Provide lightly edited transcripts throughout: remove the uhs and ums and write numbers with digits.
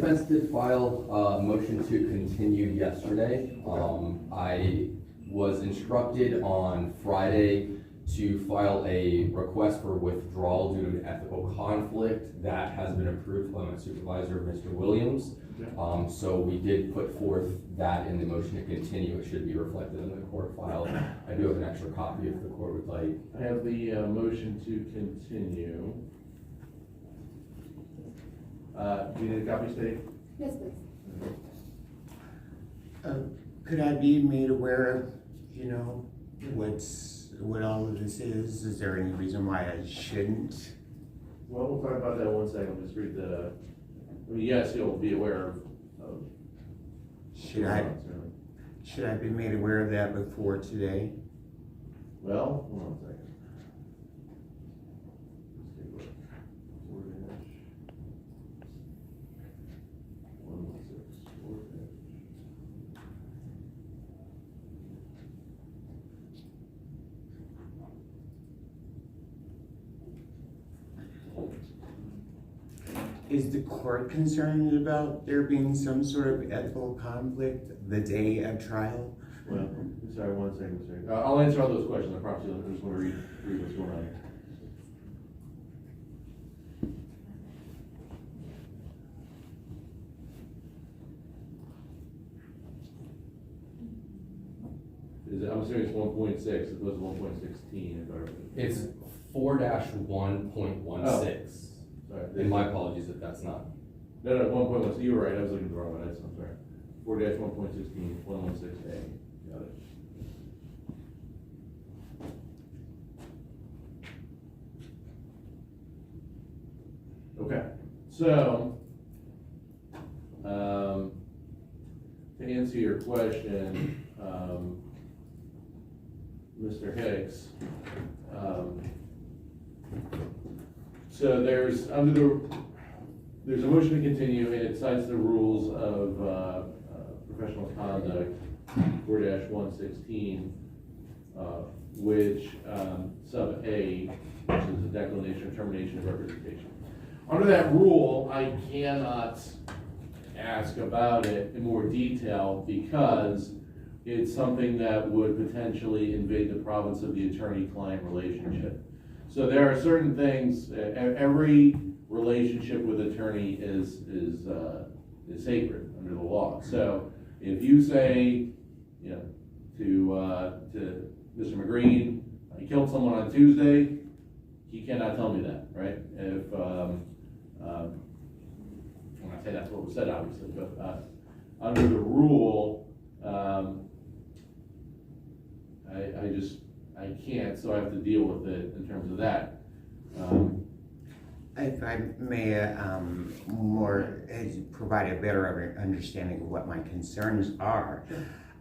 defense did file a motion to continue yesterday. I was instructed on Friday to file a request for withdrawal due to ethical conflict. That has been approved by my supervisor, Mr. Williams. So we did put forth that in the motion to continue. It should be reflected in the court file. I do have an extra copy if the court would like. I have the motion to continue. Do you need a copy, Steve? Yes, please. Could I be made aware of, what all of this is? Is there any reason why I shouldn't? Well, we'll talk about that in 1 second. Just read yes, you'll be aware of Should I be made aware of that before today? Well, hold on a second. Let's take a look. 4-116. Is the court concerned about there being some sort of ethical conflict the day of trial? Well, sorry, 1 second, sir. I'll answer all those questions. I promise you. I just want to read what's going on here. I'm assuming it's 1.6 as opposed to 1.16. It's 4-1.16. Oh. Sorry. And my apologies if that's not. No, 1.1. So you were right. I was looking at the wrong one. I'm sorry. 4-1.16, 116A. Got it. Okay. So, to answer your question, Mr. Hicks, so there's a motion to continue, and it cites the rules of professional conduct 4-116, which sub A, which is a declination or termination of representation. Under that rule, I cannot ask about it in more detail because it's something that would potentially invade the province of the attorney-client relationship. So there are certain things, every relationship with attorney is sacred under the law. So if you say, to Mr. McGreen, he killed someone on Tuesday, he cannot tell me that, right? If, when I say that's what was said, obviously, but under the rule, I can't, so I have to deal with it in terms of that. If I may provide a better understanding of what my concerns are.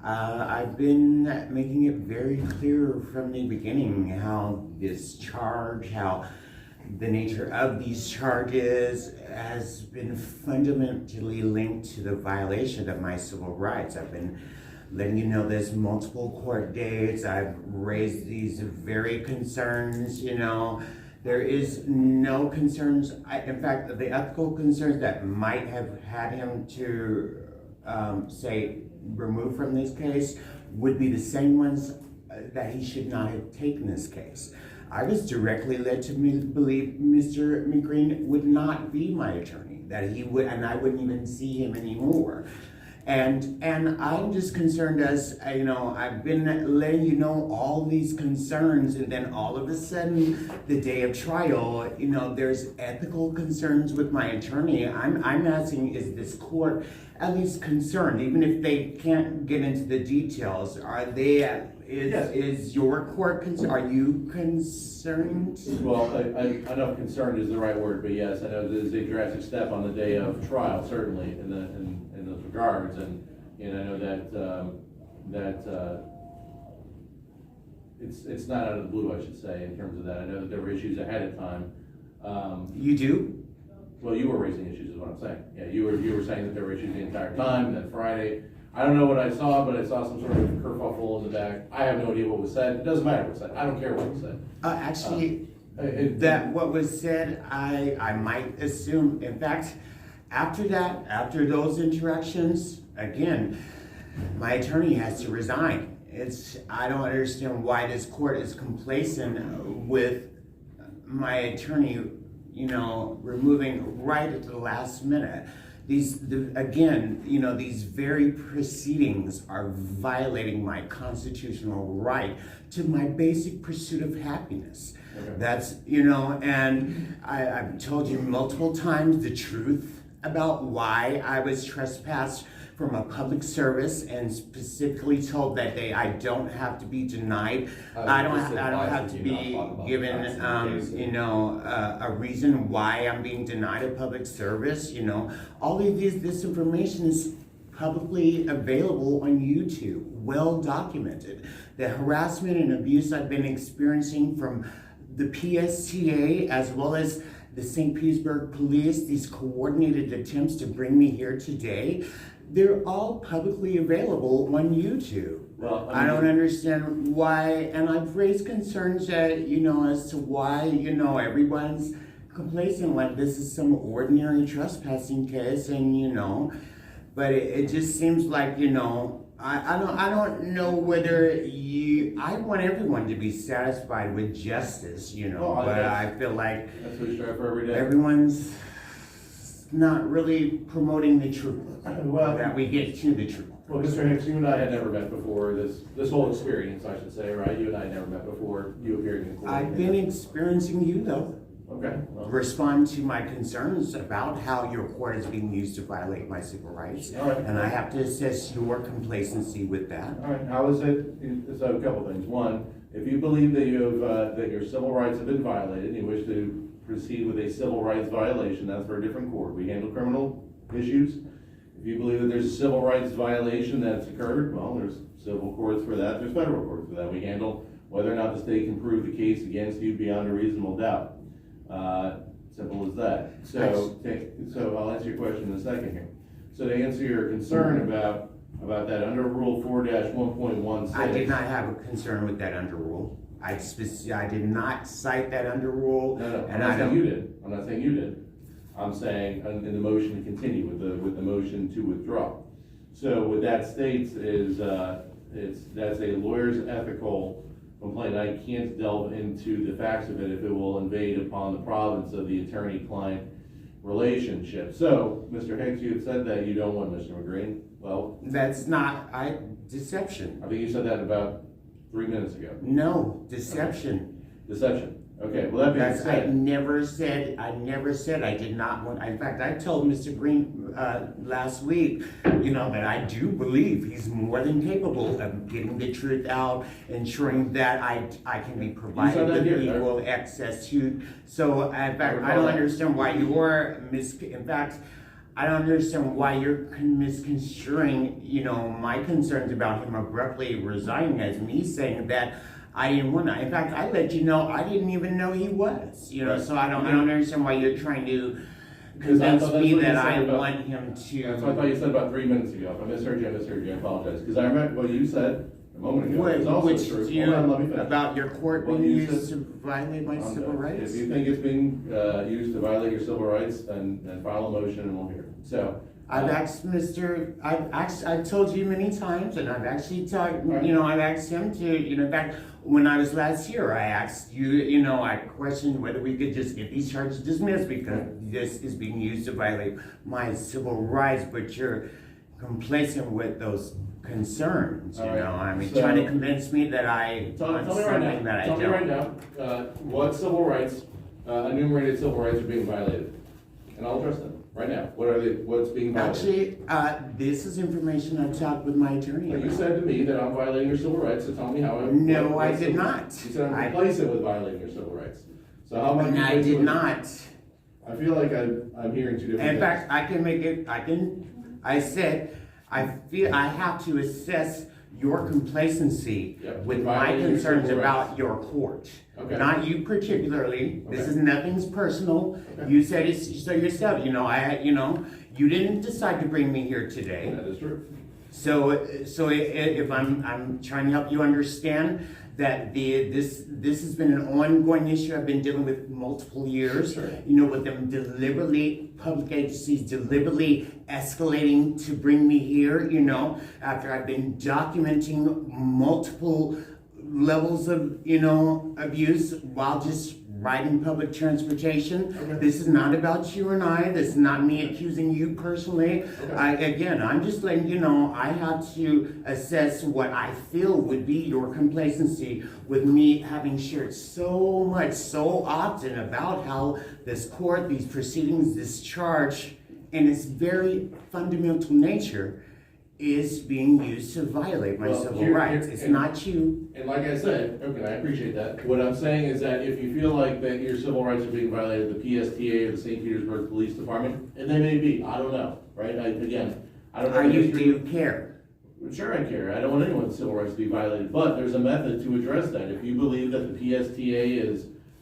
I've been making it very clear from the beginning how this charge, how the nature of these charges has been fundamentally linked to the violation of my civil rights. I've been letting you know this multiple court dates. I've raised these very concerns, There is no concerns. In fact, the ethical concerns that might have had him to, say, removed from this case would be the same ones that he should not have taken this case. I was directly led to believe Mr. McGreen would not be my attorney, that he would, and I wouldn't even see him anymore. And I'm just concerned as, I've been letting you know all these concerns, and then all of a sudden, the day of trial, there's ethical concerns with my attorney. I'm asking, is this court at least concerned, even if they can't get into the details? Are they, is your court concerned? Are you concerned? Well, I don't know if concerned is the right word, but yes, I know there's a drastic step on the day of trial, certainly, in those regards, and I know that it's not out of the blue, I should say, in terms of that. I know that there were issues ahead of time. You do? Well, you were raising issues, is what I'm saying. Yeah, you were saying that there were issues the entire time, and then Friday, I don't know what I saw, but I saw some sort of kerfuffle in the back. I have no idea what was said. It doesn't matter what was said. I don't care what was said. Actually, that what was said, I might assume, in fact, After that, after those interactions, again, my attorney has to resign. I don't understand why this court is complacent with my attorney, removing right at the last minute. These very proceedings are violating my constitutional right to my basic pursuit of happiness. Okay. That's, and I've told you multiple times the truth about why I was trespassed from a public service, and specifically told that I don't have to be denied. I don't have to be given, a reason why I'm being denied a public service. All of this information is publicly available on YouTube, well documented. The harassment and abuse I've been experiencing from the PSTA as well as the St. Petersburg Police, these coordinated attempts to bring me here today, they're all publicly available on YouTube. Well, I don't understand why, and I've raised concerns that, as to why, everyone's complacent like this is some ordinary trespassing case, and, but it just seems like, I don't know whether I want everyone to be satisfied with justice, but I feel like that's what we strive for every day. everyone's not really promoting the truth, Well, that we get to the truth. Well, Mr. Hicks, you and I had never met before, this whole experience, I should say, right? You and I had never met before, you appeared in court. I've been experiencing you though. Okay. Well, Respond to my concerns about how your court is being used to violate my civil rights. all right. And I have to assess your complacency with that. All right, how is it, so a couple things. One, if you believe that that your civil rights have been violated, and you wish to proceed with a civil rights violation, that's for a different court. We handle criminal issues. If you believe that there's a civil rights violation that's occurred, well, there's civil courts for that, there's federal courts for that. We handle whether or not the state can prove the case against you beyond a reasonable doubt. Simple as that. So I'll answer your question in a second here. So to answer your concern about that under Rule 4-1.16. I did not have a concern with that under rule. I did not cite that under rule. No, and I'm not saying you did. I'm not saying you did. I'm saying in the motion to continue with the motion to withdraw. So what that states is that's a lawyer's ethical complaint. I can't delve into the facts of it if it will invade upon the province of the attorney-client relationship. So, Mr. Hicks, you had said that you don't want Mr. McGreen. Well, that's not deception. I think you said that about 3 minutes ago. No, deception. Deception. Okay, well, that being said. I never said I did not want. In fact, I told Mr. Green last week, that I do believe he's more than capable of getting the truth out, ensuring that I can be provided with equal access to. So, in fact, I don't understand why you're in fact, I don't understand why you're misconstruing, my concerns about him abruptly resigning as me saying that I didn't want to. In fact, I let you know I didn't even know he was. Right. So I don't understand why you're trying to convince me that I want him to. That's what I thought you said about 3 minutes ago. If I misheard you, I apologize. Because I remember what you said a moment ago. It's also true. Hold on, let me finish. About your court being used to violate my civil rights? If you think it's being used to violate your civil rights, then file a motion and we'll hear it. So. I've told you many times, and I've actually talked, I've asked him to, in fact, when I was last here, I asked you, I questioned whether we could just get these charges dismissed because this is being used to violate my civil rights, but you're complacent with those concerns, trying to convince me that I want something that I don't. Tell me right now, what civil rights, enumerated civil rights are being violated? And I'll address them. Right now, what's being violated? Actually, this is information I've talked with my attorney about. You said to me that I'm violating your civil rights, so tell me how. No, I did not. You said I'm complacent with violating your civil rights. So how am I complacent? I did not. I feel like I'm hearing two different things. In fact, I said, I feel I have to assess your complacency with my concerns about your court. Okay. Not you particularly. Okay. This is nothing's personal. Okay. You said it so yourself. You didn't decide to bring me here today. That is true. So if I'm trying to help you understand that this has been an ongoing issue I've been dealing with multiple years. Sure. You know, with them deliberately, public agencies deliberately escalating to bring me here, you know, after I've been documenting multiple levels of, you know, abuse while just riding public transportation. Okay. This is not about you and I. This is not me accusing you personally. Okay. I'm just letting you know I have to assess what I feel would be your complacency with me having shared so much, so often about how this court, these proceedings, this charge, in its very fundamental nature, is being used to violate my civil rights. It's not you. And like I said, okay, I appreciate that. What I'm saying is that if you feel like that your civil rights are being violated, the PSTA or the St. Petersburg Police Department, and they may be, I don't know, right? I don't know. Do you care? Sure I care. I don't want anyone's civil rights to be violated, but there's a method to address that. If you believe that the PSTA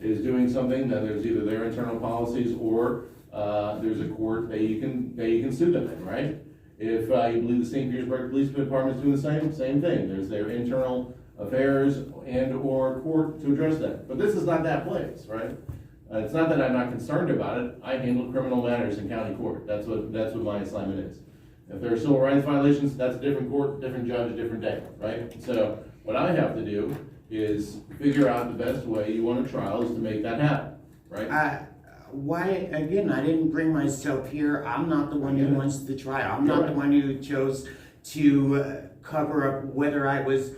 is doing something, then there's either their internal policies or there's a court that you can sue them in, right? If you believe the St. Petersburg Police Department is doing the same thing, there's their internal affairs and or court to address that. But this is not that place, right? It's not that I'm not concerned about it. I handle criminal matters in county court. That's what my assignment is. If there are civil rights violations, that's a different court, different judge, a different day, right? So what I have to do is figure out the best way you want a trial is to make that happen, right? Why, again, I didn't bring myself here. I'm not the one who wants the trial. I'm not the one who chose to cover up whether I was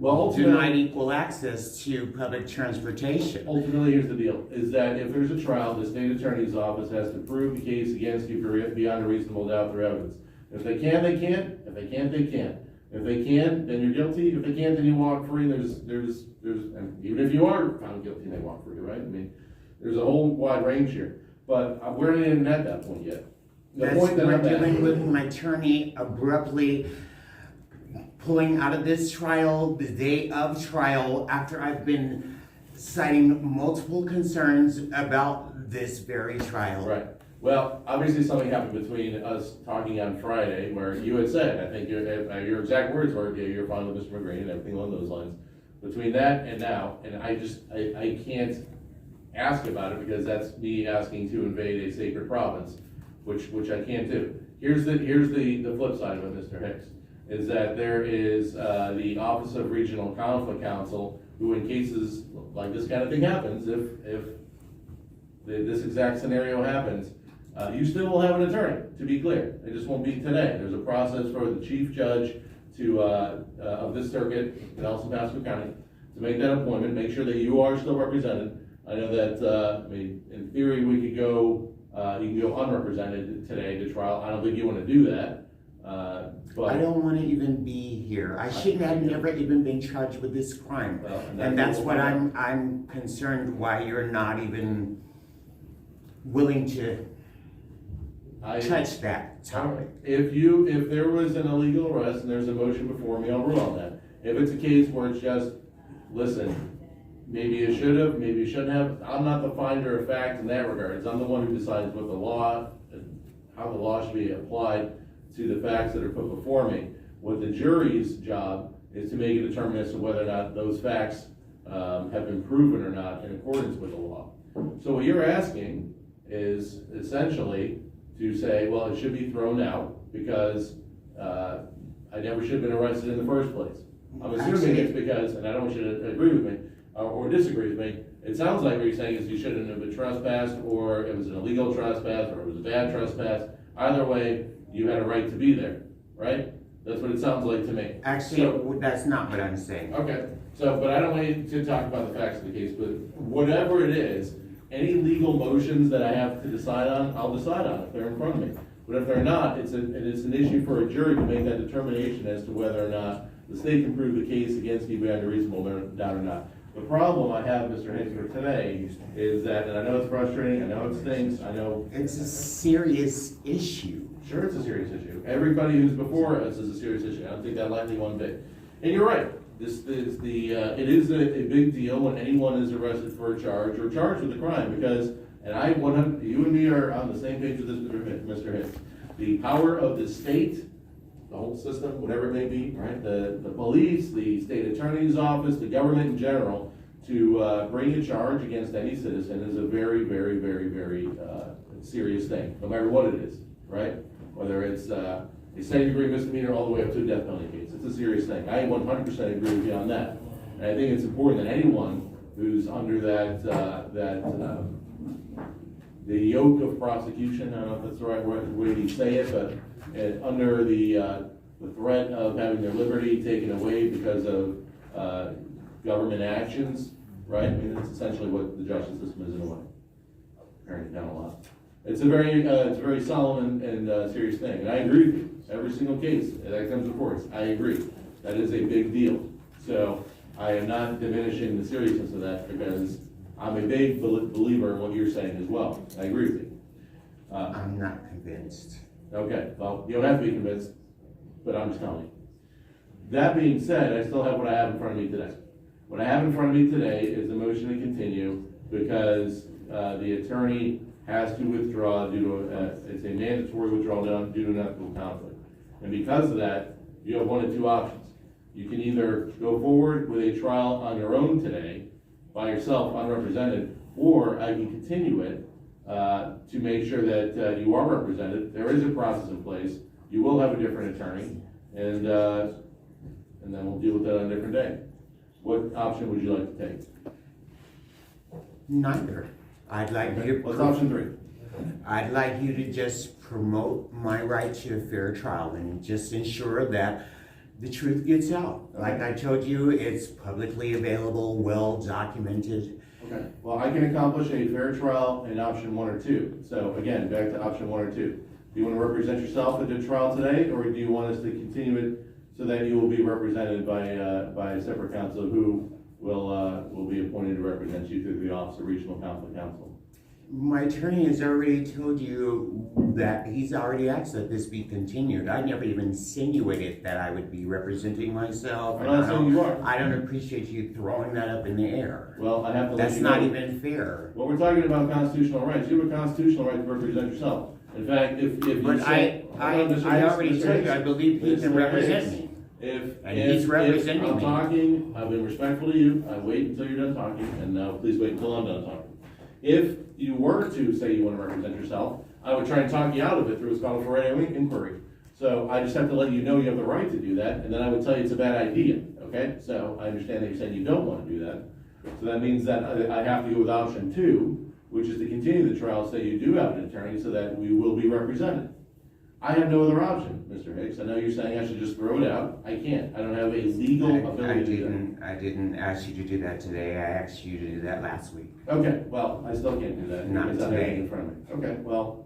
denied equal access to public transportation. Ultimately, here's the deal, is that if there's a trial, the state attorney's office has to prove the case against you beyond a reasonable doubt through evidence. If they can, they can. If they can't, they can't. If they can, then you're guilty. If they can't, then you walk free. And even if you are found guilty, they walk free, right? I mean, there's a whole wide range here, but we're not even at that point yet. We're dealing with my attorney abruptly pulling out of this trial the day of trial after I've been citing multiple concerns about this very trial. Right. Well, obviously something happened between us talking on Friday where you had said, I think your exact words were, yeah, you're fine with Mr. McGreen and everything along those lines. Between that and now, and I can't ask about it because that's me asking to invade a sacred province, which I can't do. Here's the flip side of it, Mr. Hicks, is that there is the Office of Regional Conflict Counsel, who in cases like this kind of thing happens, if this exact scenario happens, you still will have an attorney, to be clear. It just won't be today. There's a process for the chief judge of this circuit in El Paso County to make that appointment, make sure that you are still represented. I know that, in theory, you can go unrepresented today to trial. I don't think you want to do that. But I don't want to even be here. I shouldn't have never even been charged with this crime. Well, and that's what I'm concerned why you're not even willing to touch that topic. If there was an illegal arrest and there's a motion before me, I'll rule on that. If it's a case where it's just, listen, maybe you should have, maybe you shouldn't have, I'm not the finder of fact in that regard. I'm the one who decides what the law, how the law should be applied to the facts that are put before me. What the jury's job is to make a determination as to whether or not those facts have been proven or not in accordance with the law. So what you're asking is essentially to say, well, it should be thrown out because I never should have been arrested in the first place. I'm assuming it's because, and I don't want you to agree with me or disagree with me, it sounds like what you're saying is you shouldn't have been trespassed, or it was an illegal trespass, or it was a bad trespass. Either way, you had a right to be there, right? That's what it sounds like to me. Actually, that's not what I'm saying. Okay, but I don't want you to talk about the facts of the case, but whatever it is, any legal motions that I have to decide on, I'll decide on if they're in front of me. But if they're not, it's an issue for a jury to make that determination as to whether or not the state can prove the case against you beyond a reasonable doubt or not. The problem I have, Mr. Hicks, for today is that, and I know it's frustrating, I know it stinks, I know... It's a serious issue. Sure, it's a serious issue. Everybody who's before us is a serious issue. I don't think that lightly one bit. And you're right. It is a big deal when anyone is arrested for a charge or charged with a crime because, and you and me are on the same page with this, Mr. Hicks. The power of the state the whole system, whatever it may be, right? The police, the state attorney's office, the government in general, to bring a charge against any citizen is a very, very, very, very serious thing, no matter what it is, right? Whether it's a second-degree misdemeanor all the way up to a death penalty case. It's a serious thing. I 100% agree with you on that. And I think it's important that anyone who's under the yoke of prosecution, I don't know if that's the right way to say it, but under the threat of having their liberty taken away because of government actions, right? I mean, that's essentially what the justice system is in a way. Paring it down a lot. It's a very solemn and serious thing, and I agree with you. Every single case that comes before us, I agree. That is a big deal. So I am not diminishing the seriousness of that because I'm a big believer in what you're saying as well. I agree with you. I'm not convinced. Okay, well, you don't have to be convinced, but I'm just telling you. That being said, I still have what I have in front of me today. What I have in front of me today is a motion to continue because the attorney has to withdraw due to, it's a mandatory withdrawal due to an ethical conflict. And because of that, you have one of two options. You can either go forward with a trial on your own today, by yourself, unrepresented, or I can continue it to make sure that you are represented. There is a process in place. You will have a different attorney, and then we'll deal with that on a different day. What option would you like to take? Neither. I'd like you to. What's option 3? I'd like you to just promote my right to a fair trial and just ensure that the truth gets out. Like I told you, it's publicly available, well documented. Okay, well, I can accomplish a fair trial in option 1 or 2. So again, back to option 1 or 2. Do you want to represent yourself at the trial today, or do you want us to continue it so that you will be represented by a separate counsel who will be appointed to represent you through the Office of Regional Conflict Counsel? My attorney has already told you that he's already asked that this be continued. I never even insinuated that I would be representing myself. I'm not saying you are. I don't appreciate you throwing that up in the air. Well, I have to let That's you not know. even fair. Well, we're talking about constitutional rights. You have a constitutional right to represent yourself. In fact, if you But say... I already told you, I believe he can represent me. He's representing I'm me. talking, I've been respectful to you, I wait until you're done talking, and now please wait until I'm done talking. If you were to say you want to represent yourself, I would try and talk you out of it through what's called a forensic inquiry. So I just have to let you know you have the right to do that, and then I would tell you it's a bad idea, okay? So I understand that you're saying you don't want to do that. So that means that I have to go with option 2, which is to continue the trial, say you do have an attorney, so that we will be represented. I have no other option, Mr. Hicks. I know you're saying I should just throw it out. I can't. I don't have a legal ability to do that. I didn't ask you to do that today. I asked you to do that last week. Okay, well, I still can't do that. Not because I have it today. in front of me. Okay, well,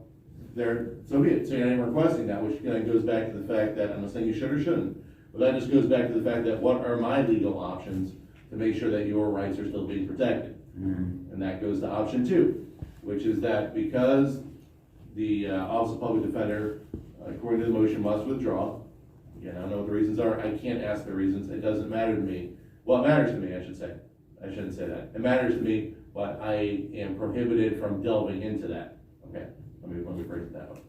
so be it. So you're not even requesting that, which again goes back to the fact that I'm not saying you should or shouldn't, but that just goes back to the fact that what are my legal options to make sure that your rights are still being protected? Mm-hmm. And that goes to option 2, which is that because the Office of Public Defender, according to the motion, must withdraw. Again, I don't know what the reasons are. I can't ask the reasons. It doesn't matter to me. Well, it matters to me, I should say. I shouldn't say that. It matters to me, but I am prohibited from delving into that. Okay, let me phrase it that way.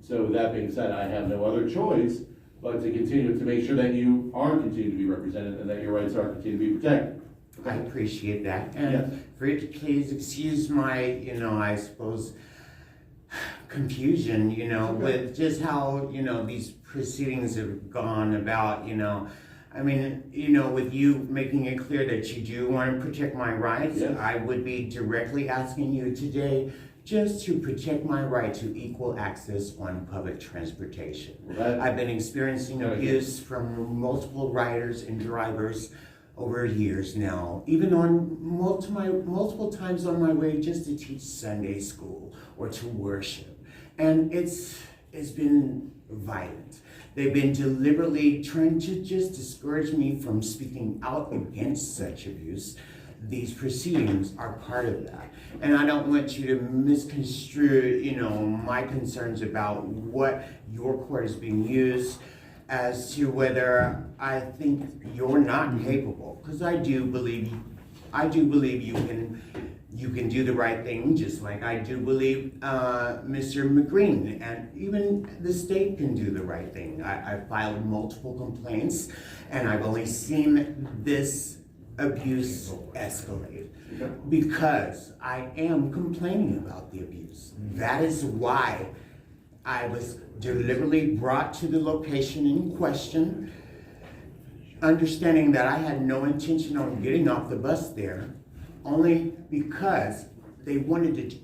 So that being said, I have no other choice but to continue to make sure that you are continuing to be represented and that your rights are continuing to be protected. I appreciate that. And Yes. for you to please excuse my, I suppose, confusion, Okay. with just how, these proceedings have gone about, I mean, with you making it clear that you do want to protect my rights, Yes. I would be directly asking you today just to protect my right to equal access on public transportation. Well, I've been experiencing Okay. abuse from multiple riders and drivers over years now, even on multiple times on my way just to teach Sunday school or to worship. And it's been violent. They've been deliberately trying to just discourage me from speaking out against such abuse. These proceedings are part of that. And I don't want you to misconstrue, my concerns about what your court is being used as to whether I think you're not capable. Because I do believe you you can do the right thing, just like I do believe Mr. McGreen and even the state can do the right thing. I filed multiple complaints, and I've only seen this abuse escalate because I am complaining about the abuse. That is why I was deliberately brought to the location in question, understanding that I had no intention on getting off the bus there, only because they wanted to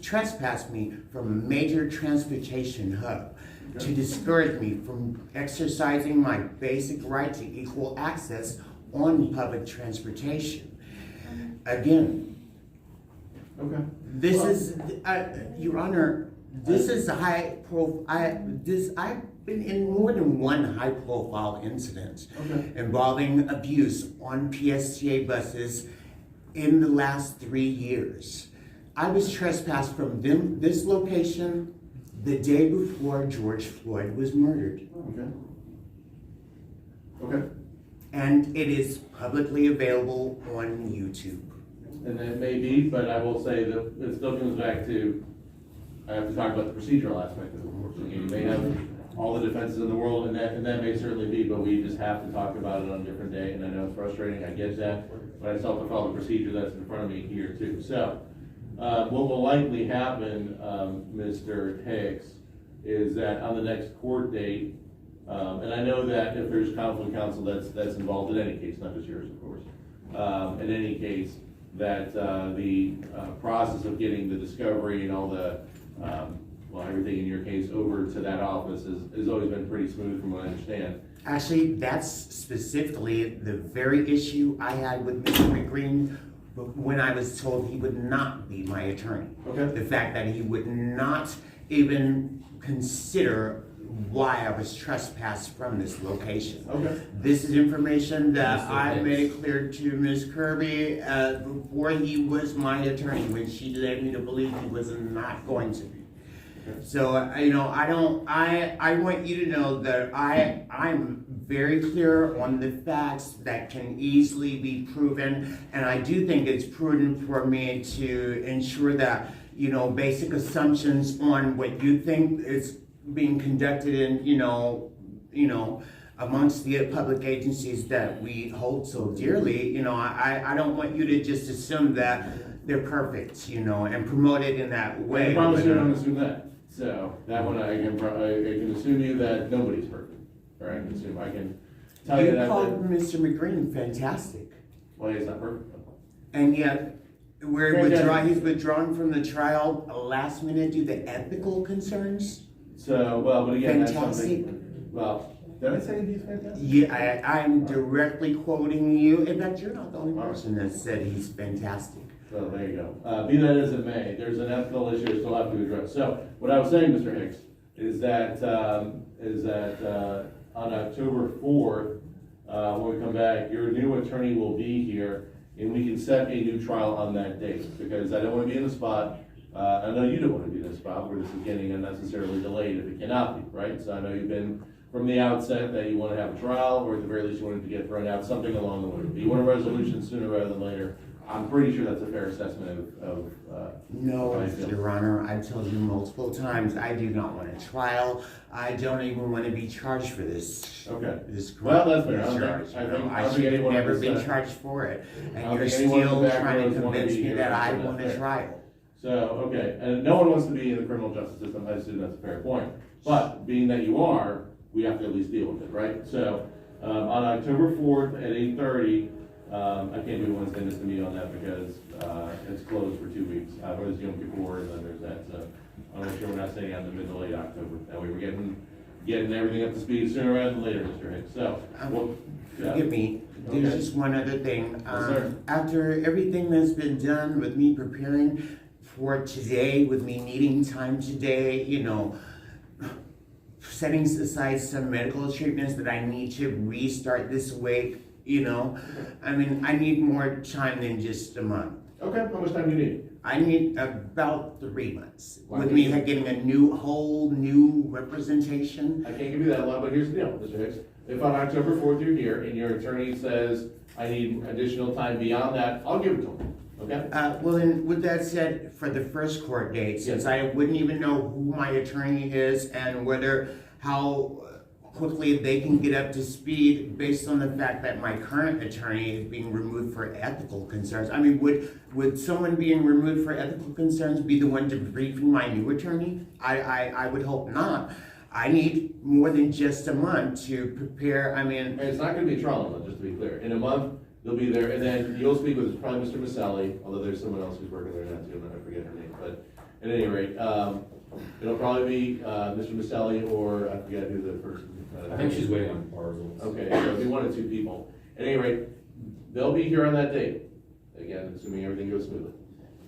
trespass me from a major transportation hub to discourage me from exercising my basic right to equal access on public transportation. Again, Okay. this is, Your Honor, this is a I've been in more than one high-profile incident involving abuse on PSTA buses in the last 3 years. I was trespassed from this location the day before George Floyd was murdered. Okay. And it is publicly available on YouTube. And that may be, but I will say that it still comes back to, I have to talk about the procedural aspect of it, of course. You may have all the defenses in the world, and that may certainly be, but we just have to talk about it on a different day, and I know it's frustrating, I get that, but I still have to follow the procedure that's in front of me here too. So, what will likely happen, Mr. Hicks, is that on the next court date, and I know that if there's conflict counsel that's involved in any case, not just yours, of course, in any case, that the process of getting the discovery and all the, well, everything in your case over to that office has always been pretty smooth from what I understand. Actually, that's specifically the very issue I had with Mr. McGreen when I was told he would not be my attorney. Okay. The fact that he would not even consider why I was trespassed from this location. Okay. This is information that Mr. I Hicks. made it clear to Ms. Kirby before he was my attorney, when she led me to believe he was not going to be. So, you know, I want you to know that I'm very clear on the facts that can easily be proven, and I do think it's prudent for me to ensure that, you know, basic assumptions on what you think is being conducted in, you know, amongst the public agencies that we hold so dearly. You know, I don't want you to just assume that they're perfect, you know, and promote it in that way. I promise you I don't assume that. So that one I can assume you that nobody's perfect. Or I can tell you You that. called Mr. McGreen fantastic, Well, he's not perfect. and yet Fantastic. he's withdrawn from the trial last minute due to ethical concerns. So, well, but again, Fantastic. that's something, well, did I say he's fantastic? Yeah, I'm directly quoting you. In fact, you're not the only person that said he's fantastic. Well, there you go. Be that as it may, there's an ethical issue I still have to address. So, what I was saying, Mr. Hicks, is that on October 4th, when we come back, your new attorney will be here, and we can set a new trial on that date, because I don't want to be in the spot. I know you don't want to be in the spot where this is getting unnecessarily delayed if it cannot be, right? So I know you've been from the outset that you want to have a trial, or at the very least you want it to get thrown out, something along the way. You want a resolution sooner rather than later. I'm pretty sure that's a fair assessment of No, how I feel. Your Honor, I've told you multiple times, I do not want a trial. I don't even want to be charged for this. Okay. This Well, that's fair. charge. I think I should have anyone never on been this, charged for it. I And don't you're think anyone in still the back trying to rows wanna convince be me here, that I so want that's a fair. trial. So, okay, and no one wants to be in the criminal justice system, I assume that's a fair point. But being that you are, we have to at least deal with it, right? So, on October 4th at 8:30, I can't do Wednesday, miss the meeting on that because, it's closed for 2 weeks. There's Yom Kippur and then there's that, so I'll make sure we're not staying on the mid to late October. That way we're getting everything up to speed sooner rather than later, Mr. Hicks. So, well, yeah. Forgive me, there's Okay. just one other thing. Yes, sir. After everything that's been done with me preparing for today, with me needing time today, you know, setting aside some medical treatments that I need to restart this week, you know, I mean, I need more time than just a month. Okay, how much time do you need? I need about 3 months. Why With do me you- getting a whole new representation. I can't give you that long, but here's the deal, Mr. Hicks. if on October 4th you're here and your attorney says, I need additional time beyond that, I'll give it to him, okay? Well, then, with that said, for the first court date, since I wouldn't even know who my attorney is and how quickly they can get up to speed based on the fact that my current attorney is being removed for ethical concerns. I mean, would someone being removed for ethical concerns be the one debriefing my new attorney? I would hope not. I need more than just a month to prepare. I mean, And it's not gonna be a trial in a month, just to be clear. In a month, they'll be there, and then you'll speak with probably Mr. Maselli, although there's someone else who's working there now too, and I forget her name, but at any rate, it'll probably be, Mr. Maselli, or I forget who the person. I think she's waiting on our results. Okay, so it'll be one of two people. At any rate, they'll be here on that date, again, assuming everything goes smoothly.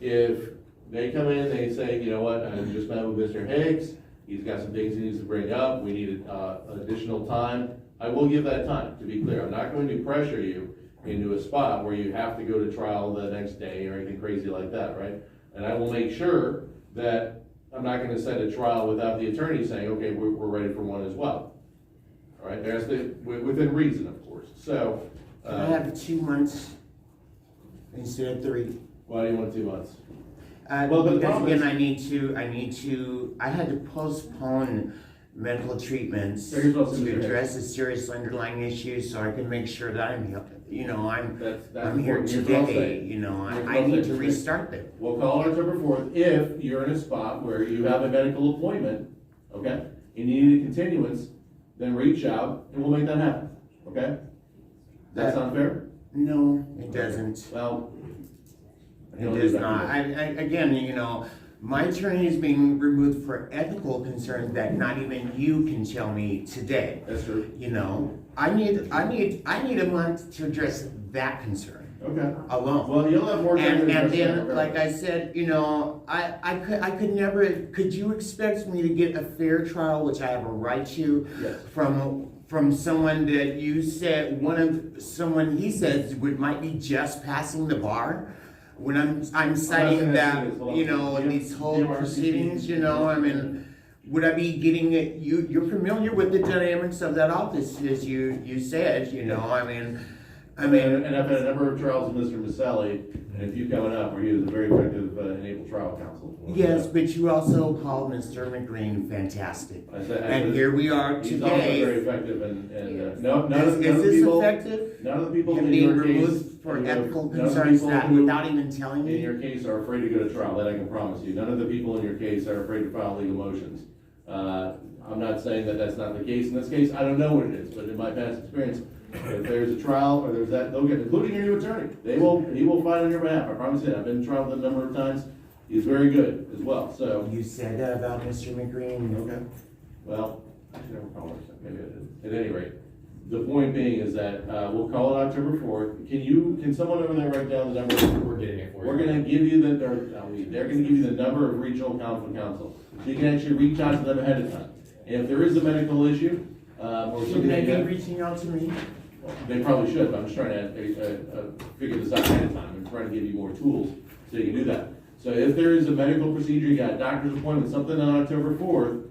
If they come in, they say, you know what, I just met with Mr. Higgs, he's got some things he needs to bring up, we need additional time, I will give that time, to be clear. I'm not going to pressure you into a spot where you have to go to trial the next day or anything crazy like that, right? And I will make sure that I'm not gonna set a trial without the attorney saying, okay, we're ready for one as well. All right, there's within reason, of course. So, can I have 2 months instead of 3? why do you want 2 months? Well, but the because problem again, is- I had to postpone medical treatments So here's what's in to your address the serious underlying issues, so I can make sure that I'm here here important. Here's what I'll today. say. You know, Here's what I I'll need say. to restart them. We'll call October 4th if you're in a spot where you have a medical appointment, okay, and you need a continuance, then reach out and we'll make that happen, okay? Does that sound fair? No, it doesn't. Well, It does not. Again, my attorney is being removed for ethical concerns that not even you can tell me today. That's true. I need a month to address that concern Okay. alone. Well, you'll have more time And to address that, then, okay? like I said, I could never, could you expect me to get a fair trial, which I have a right to, Yes. from someone that you said, someone he says might be just passing the bar? When I'm citing that, these whole proceedings, I mean, would I be getting it, you're familiar with the dynamics of that office, as you said, I mean, And I've had a number of trials with Mr. Maselli, and if you coming up, where he was a very effective and able trial counsel. yes, but you also called Mr. McGreen fantastic. And And here we are He's also very today. effective, and none Is of the this people, effective? none of the people Him in being your case. removed for none of ethical the concerns people that who- without even telling in me? your case are afraid to go to trial, that I can promise you. None of the people in your case are afraid to file legal motions. I'm not saying that that's not the case. In this case, I don't know what it is, but in my past experience, if there's a trial or there's that, they'll get, including your new attorney. He will fight on your behalf, I promise you. I've been in trial with him a number of times. He's very good as well, so. You said that about Mr. McGreen. Okay. Well, I should never call her, maybe I did. At any rate, the point being is that, we'll call it October 4th. Can someone over there write down the number? We're getting it for you. We're gonna give you they're gonna give you the number of regional conflict counsel. So you can actually reach out to them ahead of time. And if there is a medical issue, or Should something they like be that, reaching out to me? they probably should, but I'm just trying to figure this out ahead of time. I'm trying to give you more tools so you can do that. So if there is a medical procedure, you got a doctor's appointment, something on October 4th,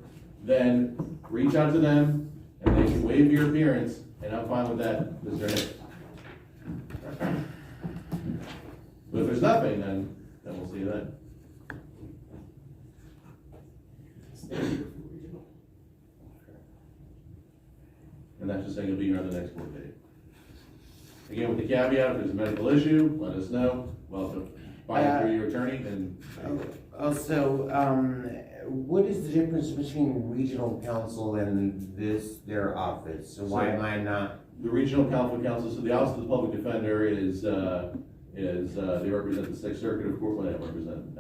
then reach out to them and they can waive your appearance, and I'm fine with that, Mr. Hicks. But if there's nothing, then we'll see you then. And that's just saying you'll be here on the next board date. Again, with the caveat, if there's a medical issue, let us know. Welcome. By through your attorney, and Also, what is the difference between regional counsel and their office? So why am I not? the regional conflict counsel, so the Office of the Public Defender is they represent the Sixth Circuit of Court, well, they represent.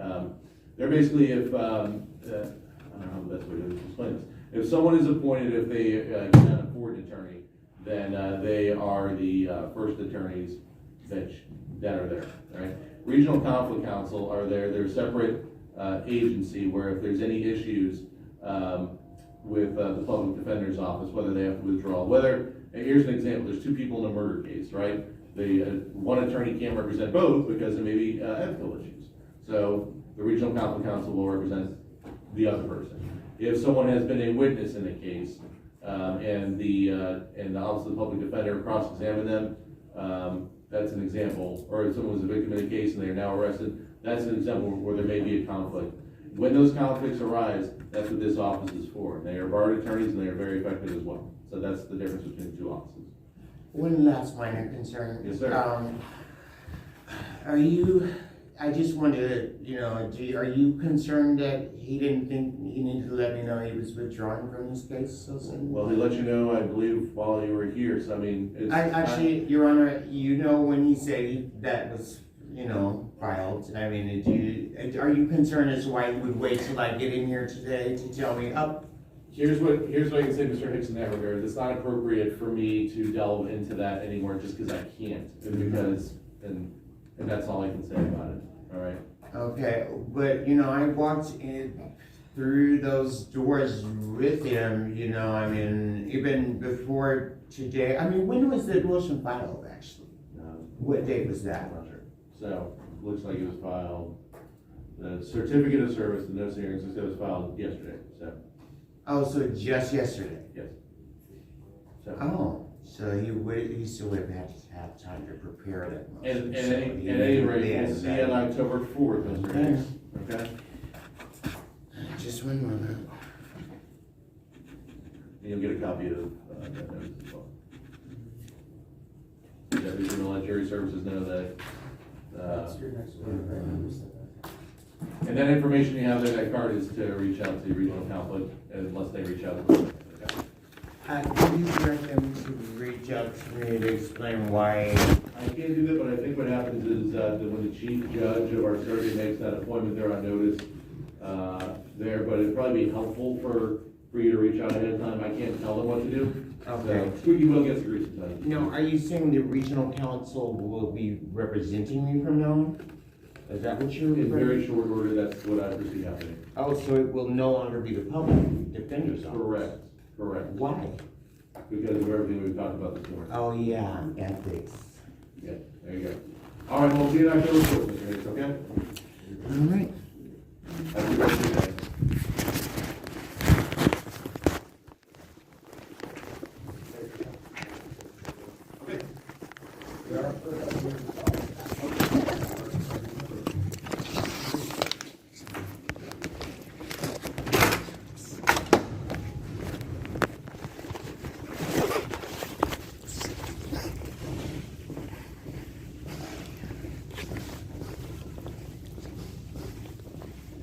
They're basically if, I don't know the best way to explain this. If someone is appointed, if they cannot afford an attorney, then they are the first attorneys that are there, right? Regional conflict counsel are there, they're a separate agency where if there's any issues with the public defender's office, whether they have to withdraw, here's an example, there's two people in a murder case, right? One attorney can't represent both because there may be ethical issues. So the regional conflict counsel will represent the other person. If someone has been a witness in a case, and the Office of the Public Defender cross-examine them, that's an example. Or if someone was a victim in a case and they are now arrested, that's an example where there may be a conflict. When those conflicts arise, that's what this office is for. They are borrowed attorneys and they are very effective as well. So that's the difference between the two offices. One last minor concern. Yes, sir. I just wanted to, are you concerned that he didn't think he needed to let me know he was withdrawing from this case so soon? Well, he let you know, I believe, while you were here, so I mean, it's. Actually, Your Honor, when he said that was, filed, I mean, are you concerned as to why he would wait till I get in here today to tell me, Here's what I can say, Mr. Hicks, in that regard. It's not appropriate for me to delve into that anymore just because I can't. And that's all I can say about it, all right? Okay, but, I walked in through those doors with him, even before today. When was the motion filed, actually? What date was that? I'm not sure. So, looks like it was filed, the certificate of service, the notice of hearings, it was filed yesterday, so. Oh, so just yesterday? Yes. So. Oh, so he still would have had to have time to prepare that motion. And at any rate, we'll see you on October 4th, Mr. Hicks, okay? Just one moment. And you'll get a copy of that notice as well. Yeah, we can let jury services know that. That's your next one, right? I understand that. And that information you have in that card is to reach out to regional conflict unless they reach out to me. Okay. Do you direct them to reach out to me to explain why? I can't do that, but I think what happens is that when the chief judge of our circuit makes that appointment, they're on notice there, but it'd probably be helpful for you to reach out ahead of time. I can't tell them what to do. Okay. So, Squeaky Wheel gets the grease sometimes. No, are you saying the regional council will be representing me from now on? Is that what you're In referring? very short order, that's what I foresee happening. Oh, so it will no longer be the public defender's office? Correct. Why? Because of everything we've talked about this morning. Oh, yeah, ethics. Yeah, there you go. All right, we'll see you in October 4th, Mr. Hicks, okay? All right. Have a good rest of your day.